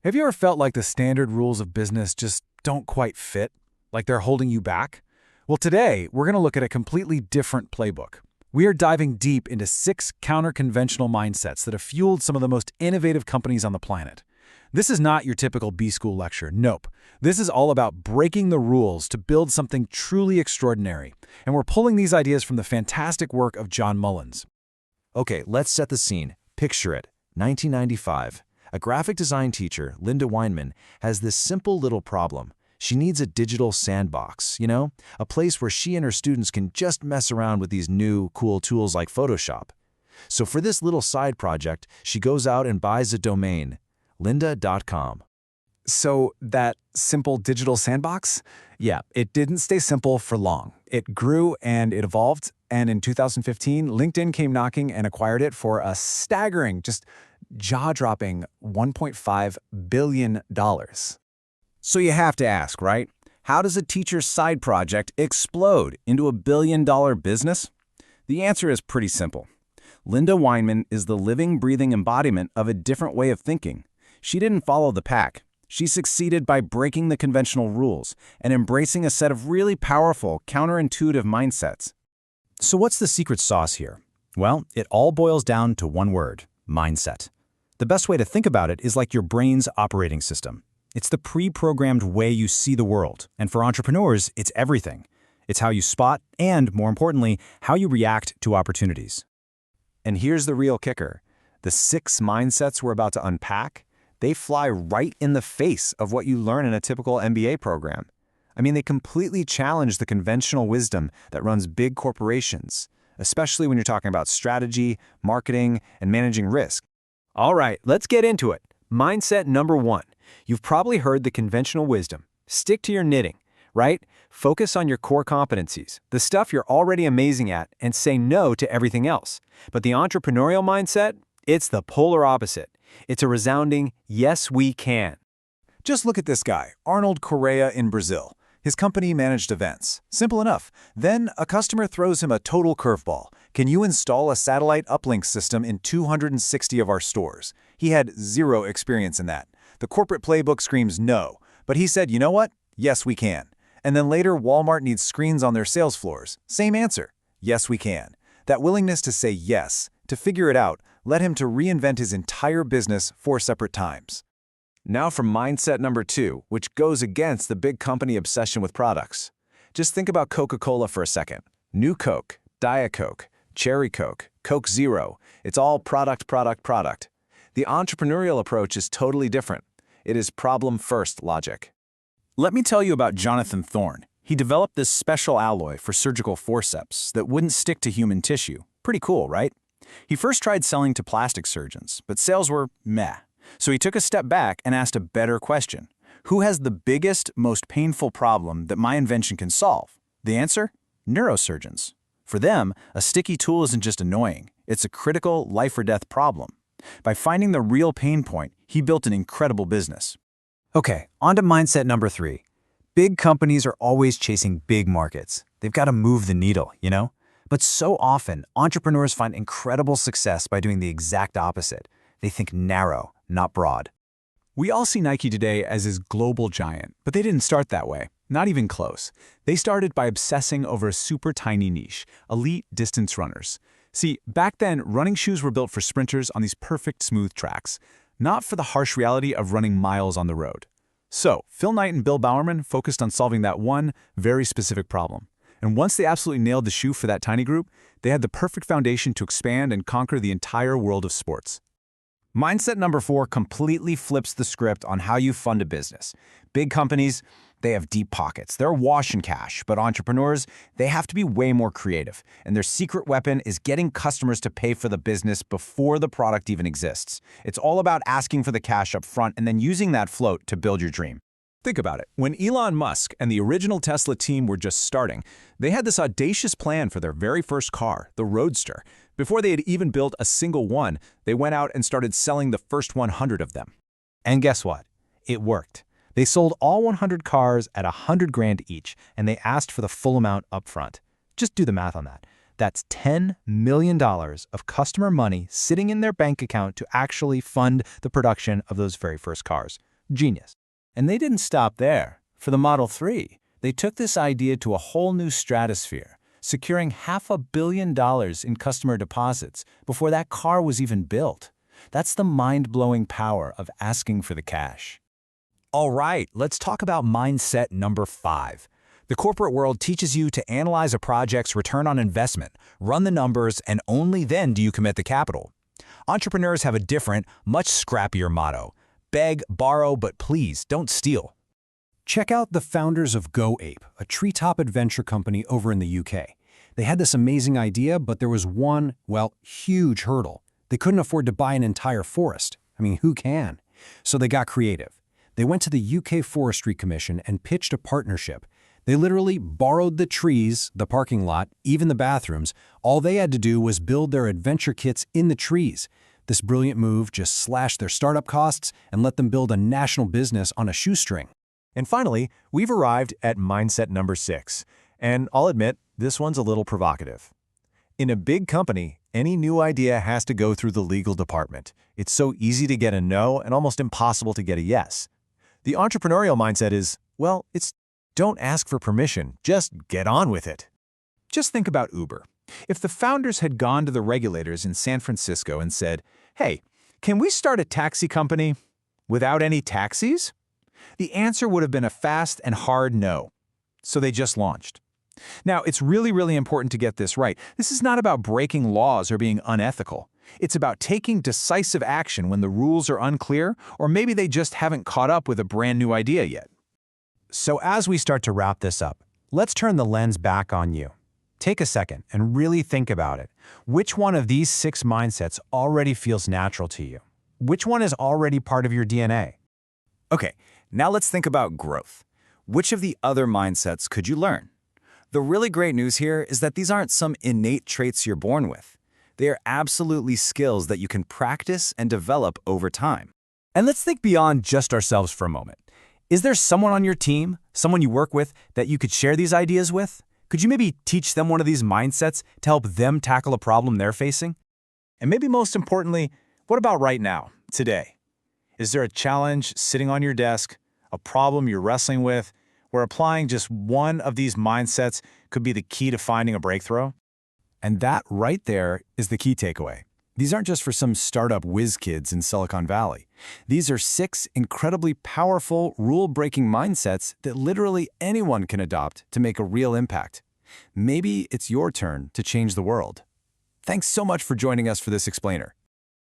Have you ever felt like the standard rules of business just don't quite fit? Like they're holding you back? Well, today, we're going to look at a completely different playbook. We are diving deep into 6 counterconventional mindsets that have fueled some of the most innovative companies on the planet. This is not your typical B-school lecture, nope. This is all about breaking the rules to build something truly extraordinary. And we're pulling these ideas from the fantastic work of John Mullins. Okay, let's set the scene. Picture it. 1995. A graphic design teacher, Linda Weinman, has this simple little problem. She needs a digital sandbox, a place where she and her students can just mess around with these new, cool tools like Photoshop. So for this little side project, she goes out and buys a domain, lynda.com. So that simple digital sandbox? Yeah, it didn't stay simple for long. It grew and it evolved, and in 2015, LinkedIn came knocking and acquired it for a staggering, just jaw-dropping $1.5 billion. So you have to ask, right? How does a teacher's side project explode into a billion-dollar business? The answer is pretty simple. Linda Weinman is the living, breathing embodiment of a different way of thinking. She didn't follow the pack. She succeeded by breaking the conventional rules and embracing a set of really powerful, counterintuitive mindsets. So what's the secret sauce here? Well, it all boils down to one word: mindset. The best way to think about it is like your brain's operating system. It's the pre-programmed way you see the world, and for entrepreneurs, it's everything. It's how you spot and, more importantly, how you react to opportunities. And here's the real kicker. The 6 mindsets we're about to unpack, they fly right in the face of what you learn in a typical MBA program. I mean, they completely challenge the conventional wisdom that runs big corporations, especially when you're talking about strategy, marketing, and managing risk. All right, let's get into it. Mindset number 1. You've probably heard the conventional wisdom. Stick to your knitting, right? Focus on your core competencies, the stuff you're already amazing at, and say no to everything else. But the entrepreneurial mindset? It's the polar opposite. It's a resounding, yes, we can. Just look at this guy, Arnold Correa in Brazil. His company managed events. Simple enough. Then a customer throws him a total curveball. Can you install a satellite uplink system in 260 of our stores? He had zero experience in that. The corporate playbook screams no, but he said, you know what? Yes, we can. And then later, Walmart needs screens on their sales floors. Same answer. Yes, we can. That willingness to say yes, to figure it out, led him to reinvent his entire business 4 separate times. Now for mindset number 2, which goes against the big company obsession with products. Just think about Coca-Cola for a second. New Coke, Diet Coke, Cherry Coke, Coke Zero. It's all product, product, product. The entrepreneurial approach is totally different. It is problem-first logic. Let me tell you about Jonathan Thorne. He developed this special alloy for surgical forceps that wouldn't stick to human tissue. Pretty cool, right? He first tried selling to plastic surgeons, but sales were meh. So he took a step back and asked a better question. Who has the biggest, most painful problem that my invention can solve? The answer? Neurosurgeons. For them, a sticky tool isn't just annoying. It's a critical life-or-death problem. By finding the real pain point, he built an incredible business. Okay, on to mindset number 3. Big companies are always chasing big markets. They've got to move the needle, But so often, entrepreneurs find incredible success by doing the exact opposite. They think narrow, not broad. We all see Nike today as this global giant, but they didn't start that way. Not even close. They started by obsessing over a super tiny niche, elite distance runners. See, back then, running shoes were built for sprinters on these perfect smooth tracks, not for the harsh reality of running miles on the road. So, Phil Knight and Bill Bowerman focused on solving that one very specific problem. And once they absolutely nailed the shoe for that tiny group, they had the perfect foundation to expand and conquer the entire world of sports. Mindset number 4 completely flips the script on how you fund a business. Big companies, they have deep pockets. They're awash in cash, but entrepreneurs, they have to be way more creative. And their secret weapon is getting customers to pay for the business before the product even exists. It's all about asking for the cash up front and then using that float to build your dream. Think about it. When Elon Musk and the original Tesla team were just starting, they had this audacious plan for their very first car, the Roadster. Before they had even built a single one, they went out and started selling the first 100 of them. And guess what? It worked. They sold all 100 cars at $100,000 each, and they asked for the full amount up front. Just do the math on that. That's $10 million of customer money sitting in their bank account to actually fund the production of those very first cars. Genius. And they didn't stop there. For the Model 3, they took this idea to a whole new stratosphere, securing $500 million in customer deposits before that car was even built. That's the mind-blowing power of asking for the cash. All right, let's talk about mindset number 5. The corporate world teaches you to analyze a project's return on investment, run the numbers, and only then do you commit the capital. Entrepreneurs have a different, much scrappier motto: beg, borrow, but please don't steal. Check out the founders of GoApe, a treetop adventure company over in the UK. They had this amazing idea, but there was one, well, huge hurdle. They couldn't afford to buy an entire forest. I mean, who can? So they got creative. They went to the UK Forestry Commission and pitched a partnership. They literally borrowed the trees, the parking lot, even the bathrooms. All they had to do was build their adventure kits in the trees. This brilliant move just slashed their startup costs and let them build a national business on a shoestring. And finally, we've arrived at mindset number 6. And I'll admit, this one's a little provocative. In a big company, any new idea has to go through the legal department. It's so easy to get a no and almost impossible to get a yes. The entrepreneurial mindset is, well, it's don't ask for permission, just get on with it. Just think about Uber. If the founders had gone to the regulators in San Francisco and said, "Hey, can we start a taxi company without any taxis?" The answer would have been a fast and hard no. So they just launched. Now, it's really important to get this right. This is not about breaking laws or being unethical. It's about taking decisive action when the rules are unclear, or maybe they just haven't caught up with a brand new idea yet. So as we start to wrap this up, let's turn the lens back on you. Take a second and really think about it. Which one of these 6 mindsets already feels natural to you? Which one is already part of your DNA? Okay, now let's think about growth. Which of the other mindsets could you learn? The really great news here is that these aren't some innate traits you're born with. They are absolutely skills that you can practice and develop over time. And let's think beyond just ourselves for a moment. Is there someone on your team, someone you work with, that you could share these ideas with? Could you maybe teach them one of these mindsets to help them tackle a problem they're facing? And maybe most importantly, what about right now, today? Is there a challenge sitting on your desk, a problem you're wrestling with, where applying just one of these mindsets could be the key to finding a breakthrough? And that right there is the key takeaway. These aren't just for some startup whiz kids in Silicon Valley. These are 6 incredibly powerful, rule-breaking mindsets that literally anyone can adopt to make a real impact. Maybe it's your turn to change the world. Thanks so much for joining us for this explainer.